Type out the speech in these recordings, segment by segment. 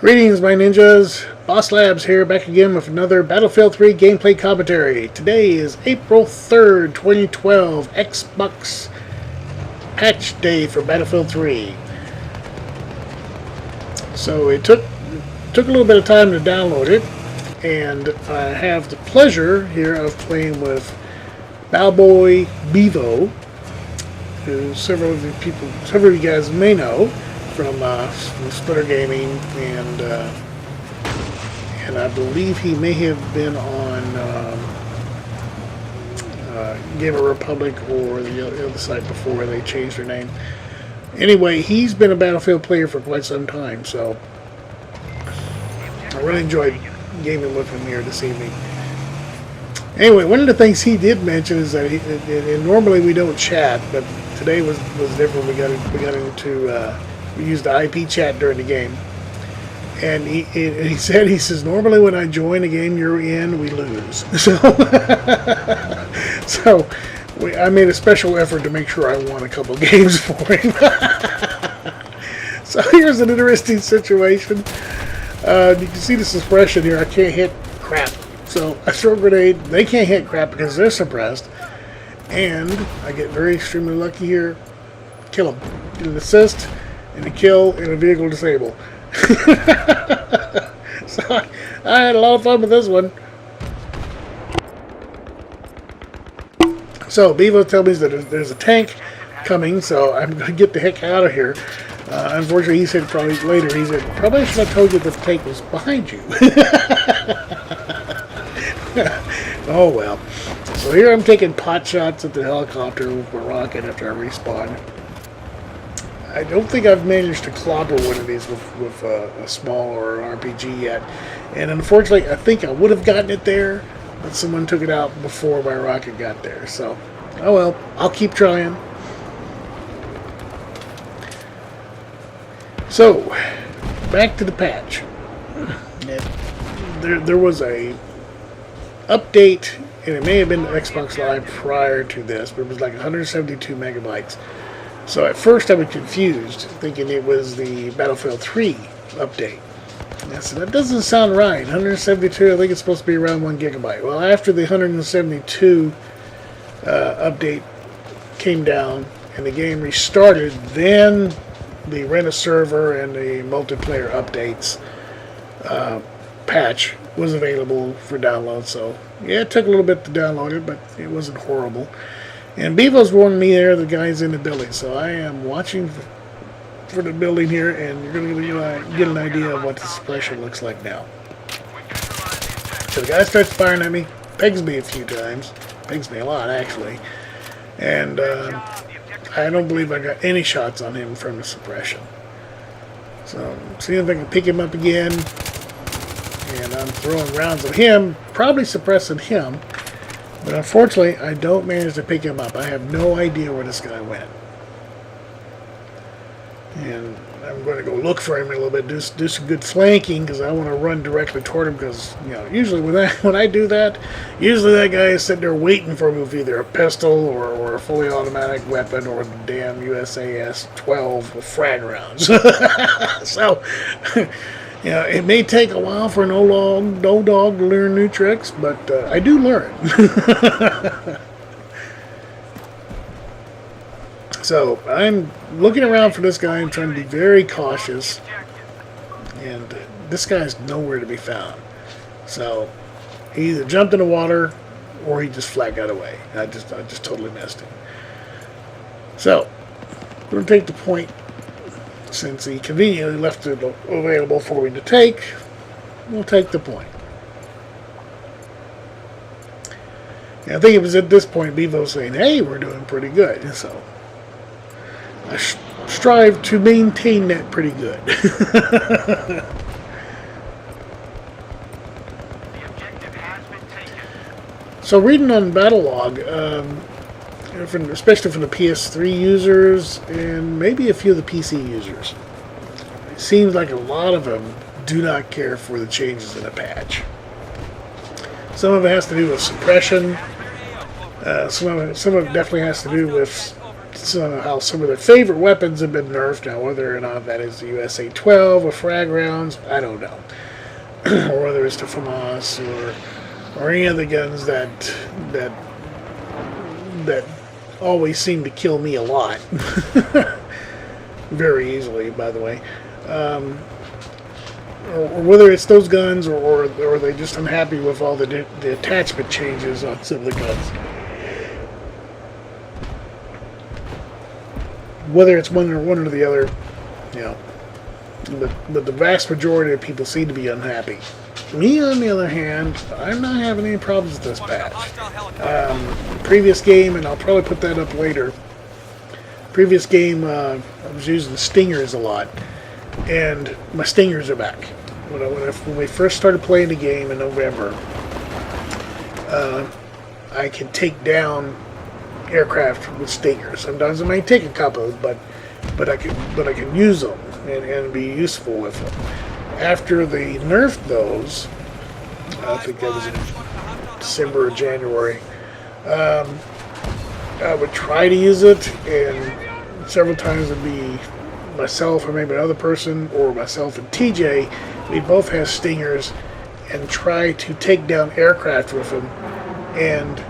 Greetings, my ninjas. Boss Labs here, back again with another Battlefield 3 gameplay commentary. Today is April 3rd, 2012, Xbox patch day for Battlefield 3. So it took a little bit of time to download it, and I have the pleasure here of playing with Bowboy Bevo, who several of you guys may know from Splitter Gaming, and I believe he may have been on Gamer Republic or the other site before they changed their name. Anyway, he's been a Battlefield player for quite some time, so I really enjoyed gaming with him here this evening. Anyway, one of the things he did mention is that and normally we don't chat, but today was different. We used the IP chat during the game, and he says normally when I join a game you're in, we lose. So I made a special effort to make sure I won a couple games for him. So here's an interesting situation. You can see the suppression here. I can't hit crap. So I throw a grenade. They can't hit crap because they're suppressed. And I get very extremely lucky here. Kill them. Get an assist and a kill and a vehicle disable. So I had a lot of fun with this one. So Bevo tells me that there's a tank coming, so I'm going to get the heck out of here. Unfortunately, he said probably later, probably should have told you that the tank was behind you. Oh well. So here I'm taking pot shots at the helicopter with my rocket after I respawn. I don't think I've managed to clobber one of these with a small or an RPG yet. And unfortunately, I think I would have gotten it there, but someone took it out before my rocket got there. So, oh well, I'll keep trying. So, back to the patch. There was a update, and it may have been Xbox Live prior to this, but it was like 172 megabytes. So at first I was confused, thinking it was the Battlefield 3 update. And I said, that doesn't sound right. 172, I think it's supposed to be around 1 gigabyte. Well, after the 172 update came down and the game restarted, then the rent a server and the multiplayer updates patch was available for download. So yeah, it took a little bit to download it, but it wasn't horrible. And Bevo's warned me there, the guy's in the building, so I am watching for the building here, and you're going to get an idea of what the suppression looks like now. So the guy starts firing at me, pegs me a few times, pegs me a lot actually, and I don't believe I got any shots on him from the suppression. So see if I can pick him up again, and I'm throwing rounds at him, probably suppressing him. But unfortunately, I don't manage to pick him up. I have no idea where this guy went. And I'm going to go look for him a little bit, do some good flanking, because I want to run directly toward him, because, you know, usually when I do that, usually that guy is sitting there waiting for me with either a pistol or a fully automatic weapon or the damn USAS 12 with frag rounds. So, you know, it may take a while for an old dog to learn new tricks, but I do learn. So I'm looking around for this guy and trying to be very cautious, and this guy's nowhere to be found. So he either jumped in the water or he just flat got away. I just totally missed him. So I'm going to take the point. Since he conveniently left it available for me to take, we'll take the point. And I think it was at this point Bevo saying, hey, we're doing pretty good. So I strive to maintain that pretty good. So reading on Battlelog, especially from the PS3 users and maybe a few of the PC users, it seems like a lot of them do not care for the changes in the patch. Some of it has to do with suppression. Some of it definitely has to do with how some of their favorite weapons have been nerfed. Now, whether or not that is the USA-12 or frag rounds, I don't know. Or whether it's the FAMAS or any other guns that always seem to kill me a lot. Very easily, by the way. Or whether it's those guns or they're just unhappy with all the attachment changes on some of the guns. Whether it's one or the other, you know. But the vast majority of people seem to be unhappy. Me, on the other hand, I'm not having any problems with this patch. Previous game, and I'll probably put that up later. Previous game, I was using stingers a lot, and my stingers are back. When we first started playing the game in November, I can take down aircraft with stingers. Sometimes it may take a couple, but I can use them and be useful with them. After they nerfed those, I think that was in December or January, I would try to use it, and several times it'd be myself or maybe another person, or myself and TJ. We both have stingers and try to take down aircraft with them, and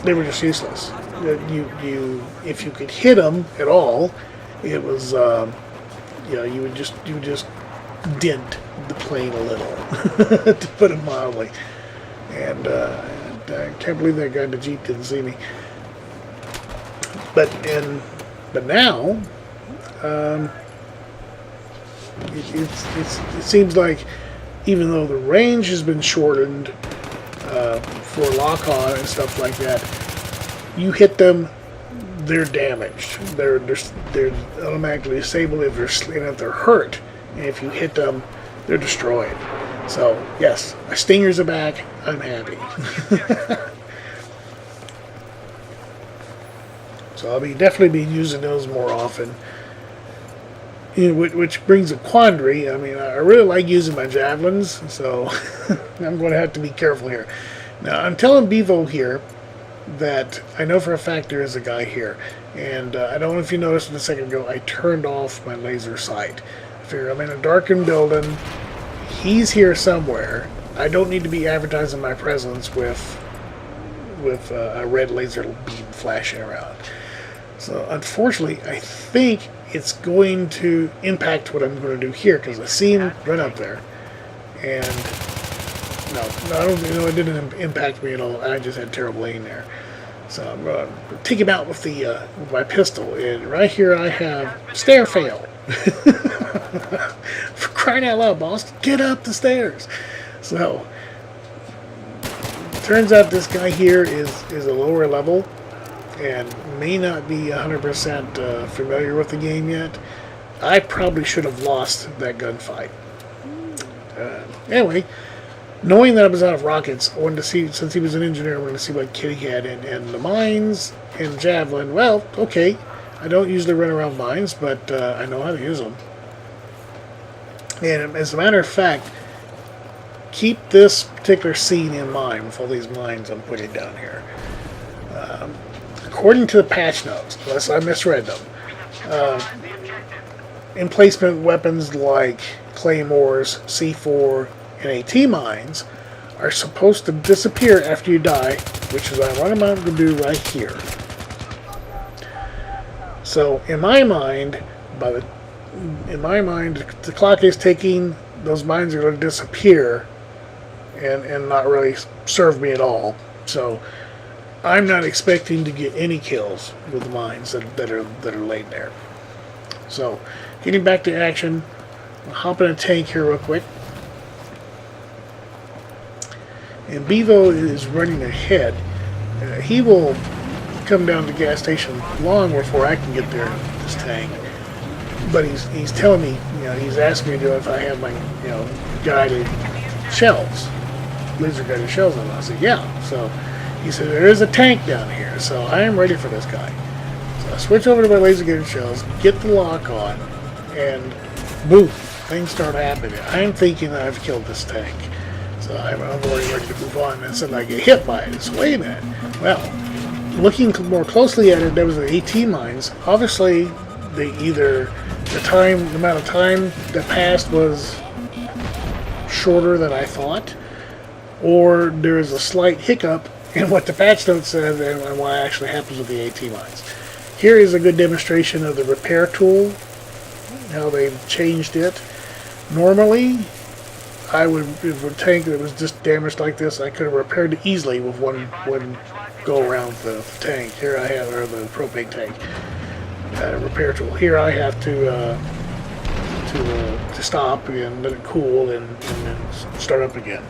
they were just useless. If you could hit them at all, it was you would just dent the plane a little, to put it mildly. And I can't believe that guy in the Jeep didn't see me. But now, it seems like even though the range has been shortened for lock-on and stuff like that, you hit them, they're damaged. They're automatically disabled if they're hurt. And if you hit them, they're destroyed. So, yes, my stingers are back. I'm happy. So I'll definitely be using those more often. Which brings a quandary. I mean, I really like using my javelins, so I'm going to have to be careful here. Now, I'm telling Bevo here that I know for a fact there is a guy here. And I don't know if you noticed a second ago, I turned off my laser sight. I figure I'm in a darkened building. He's here somewhere. I don't need to be advertising my presence with a red laser beam flashing around. So unfortunately, I think it's going to impact what I'm going to do here, because I see him run up there, and no, I don't. It didn't impact me at all. I just had terrible aim there. So I'm going to take him out with my pistol, and right here I have stair fail. For crying out loud, boss, get up the stairs. So turns out this guy here is a lower level and may not be 100% familiar with the game yet. I probably should have lost that gunfight. Anyway, knowing that I was out of rockets, I wanted to see, since he was an engineer, I wanted to see what kit he had. And the mines and javelin, well, okay. I don't usually run around mines, but I know how to use them. And as a matter of fact, keep this particular scene in mind with all these mines I'm putting down here. According to the patch notes, unless I misread them, emplacement weapons like claymores, C4, and AT mines are supposed to disappear after you die, which is what I'm going to do right here. So in my mind, the clock is ticking. Those mines are going to disappear and not really serve me at all. So I'm not expecting to get any kills with the mines that are laid there. So getting back to action, I'll hop in a tank here real quick. And Bevo is running ahead. He will come down to the gas station long before I can get there in this tank. But he's telling me, he's asking me if I have my, guided shells, laser guided shells on. I said, yeah. So he said, there is a tank down here, so I am ready for this guy. So I switch over to my laser guided shells, get the lock on, and boom, things start happening. I'm thinking that I've killed this tank. So I'm already ready to move on, and suddenly I get hit by it. So wait a minute. Well, looking more closely at it, there was the AT mines. Obviously, they either the amount of time that passed was shorter than I thought, or there is a slight hiccup in what the patch note says and what actually happens with the AT mines. Here is a good demonstration of the repair tool, how they've changed it. Normally, if a tank that was just damaged like this, I could have repaired it easily with one go around the tank. Here I have, or the propane tank, repair tool. Here I have to stop and let it cool and then start up again.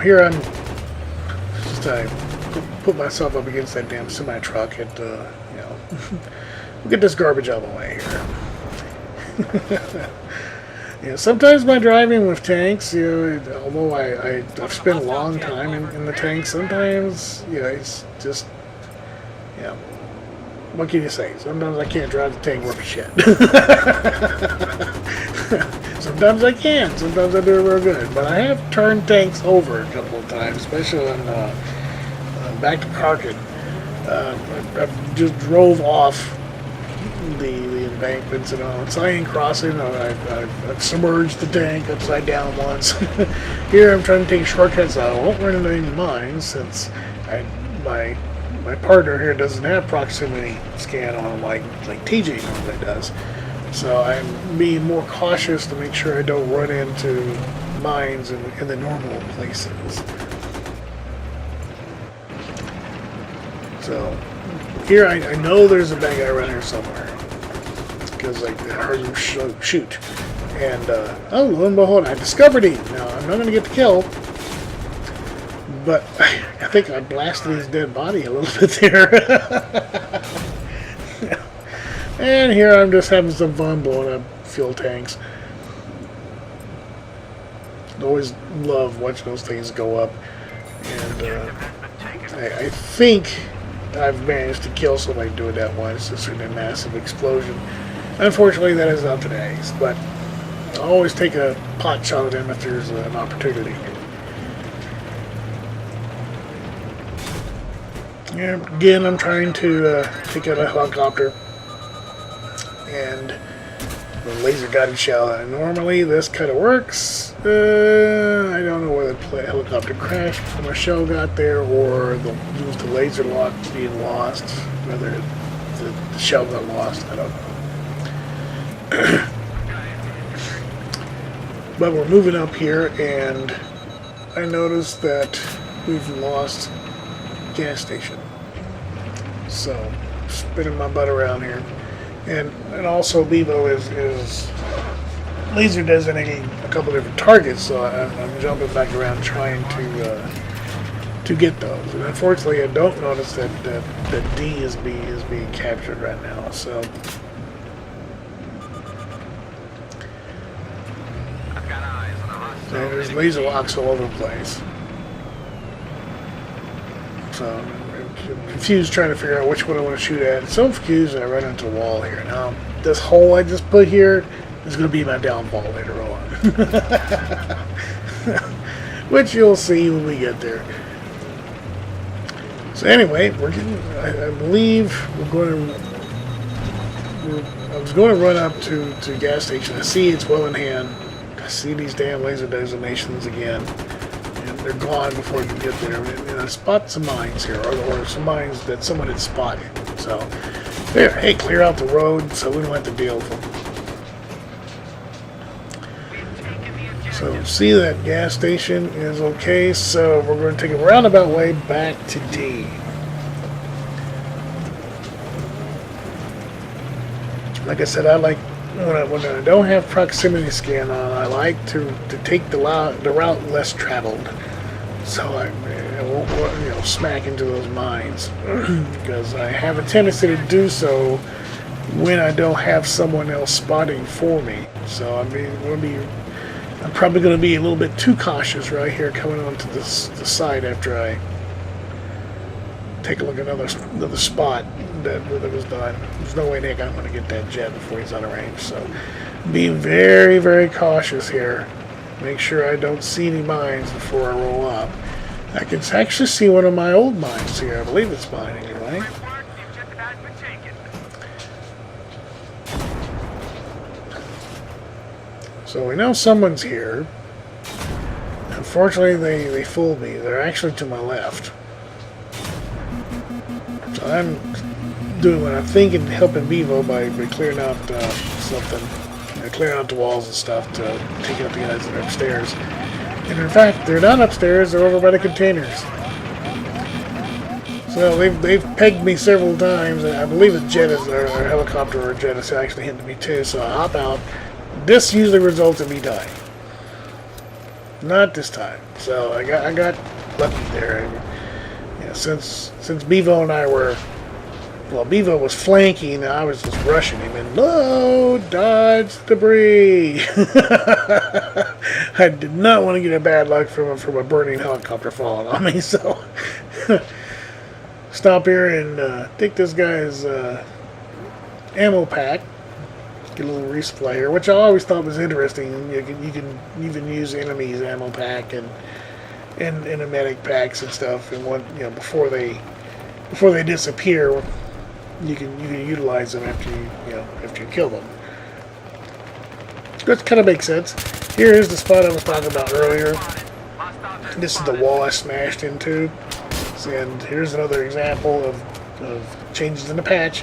Here I'm just put myself up against that damn semi truck and we'll get this garbage out of the way here. Yeah, sometimes my driving with tanks, although I've spent a long time in the tank, sometimes it's just what can you say? Sometimes I can't drive the tank worth a shit. Sometimes I can. Sometimes I do it real good. But I have turned tanks over a couple of times, especially on back to Kharg. I just drove off the embankments and on Cyan Crossing. I've submerged the tank upside down once. Here I'm trying to take shortcuts. I won't run into any mines since my partner here doesn't have proximity scan on like TJ normally does. So I'm being more cautious to make sure I don't run into mines in the normal places. So here I know there's a bad guy around here somewhere because I heard him shoot. And oh, lo and behold, I discovered him. Now I'm not going to get the kill, but I think I blasted his dead body a little bit there. And here I'm just having some fun blowing up fuel tanks. I always love watching those things go up. And I think I've managed to kill somebody doing that once. It's a massive explosion. Unfortunately, that is not today's, but I'll always take a pot shot at them if there's an opportunity. Yeah, again, I'm trying to take out a helicopter and the laser guided shell. And normally this kind of works. I don't know whether the helicopter crashed when my shell got there or the laser lock being lost, whether the shell got lost, I don't know. But we're moving up here and I noticed that we've lost gas station. So spinning my butt around here. And also Bevo is laser designating a couple different targets, so I'm jumping back around trying to get those. And unfortunately I don't notice that D is being captured right now, so and there's laser locks all over the place. So I'm confused trying to figure out which one I want to shoot at. So confused that I run into a wall here. Now, this hole I just put here is going to be my downfall later on. Which you'll see when we get there. So anyway, we're getting, I believe we're going to, I was going to run up to the gas station. I see it's well in hand. I see these damn laser designations again. They're gone before you can get there. And I spot some mines here, or some mines that someone had spotted. So, there, hey, clear out the road so we don't have to deal with them. So, see that gas station is okay. So, we're going to take a roundabout way back to D. Like I said, I like when I don't have proximity scan on, I like to take the route less traveled, so I won't smack into those mines because I have a tendency to do so when I don't have someone else spotting for me. So I'm probably going to be a little bit too cautious right here coming onto the side after I take a look at another spot that was done. There's no way in heck I'm going to get that jet before he's out of range. So being very, very cautious here Make sure I don't see any mines before I roll up. I can actually see one of my old mines here. I believe it's mine anyway. So we know someone's here. Unfortunately, they fooled me. They're actually to my left. So I'm doing what I'm thinking, helping Bevo by clearing out something. Clearing out the walls and stuff to take out the guys that are upstairs. And in fact, they're not upstairs, they're over by the containers. So they've pegged me several times, and I believe a jet is, or a helicopter or a jet is actually hitting me too, so I hop out. This usually results in me dying. Not this time. So I got lucky there. And, yeah, since Bevo and I were, well, Bevo was flanking, and I was just rushing him, and no, dodge debris. I did not want to get a bad luck from a burning helicopter falling on me, so stop here and take this guy's ammo pack. Get a little resupply here, which I always thought was interesting. You can even use enemies' ammo pack and the medic packs and stuff, and before they disappear, you can utilize them after you kill them. That kind of makes sense. Here is the spot I was talking about earlier. This is the wall I smashed into, and here's another example of changes in the patch.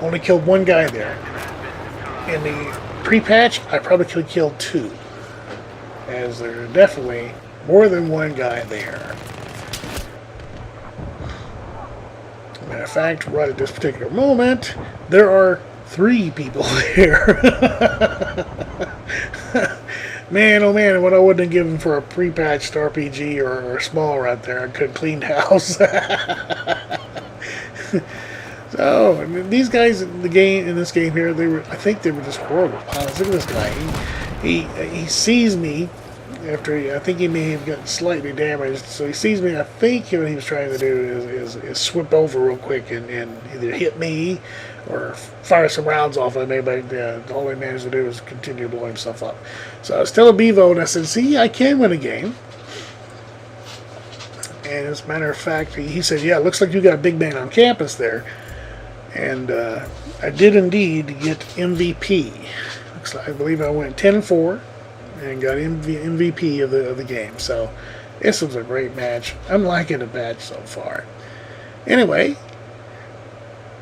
Only killed one guy there. In the pre-patch, I probably could kill 2, as there are definitely more than one guy there. Matter of fact, right at this particular moment, there are 3 people there. Man, oh man, what I wouldn't have given for a pre-patched RPG or a small right there. I could have cleaned house. So, I mean, these guys in this game here, I think they were just horrible pilots. Look at this guy. He sees me after I think he may have gotten slightly damaged. So he sees me. I think what he was trying to do is swip over real quick and either hit me or fire some rounds off of me. But all he managed to do was continue to blow himself up. So I was telling Bevo, and I said, "See, I can win a game." And as a matter of fact, he said, "Yeah, it looks like you got a big man on campus there." And I did indeed get MVP. Looks like, I believe I went 10-4 and got MVP of the game. So this was a great match. I'm liking the match so far. Anyway,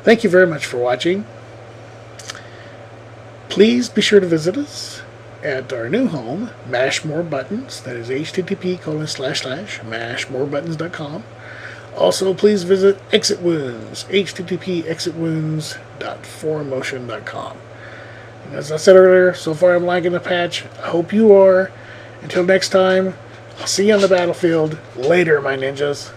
thank you very much for watching. Please be sure to visit us at our new home, Mash More Buttons. That is http://mashmorebuttons.com. Also, please visit Exit Wounds, http://exitwounds.4motion.com. And as I said earlier, so far I'm liking the patch. I hope you are. Until next time, I'll see you on the battlefield. Later, my ninjas.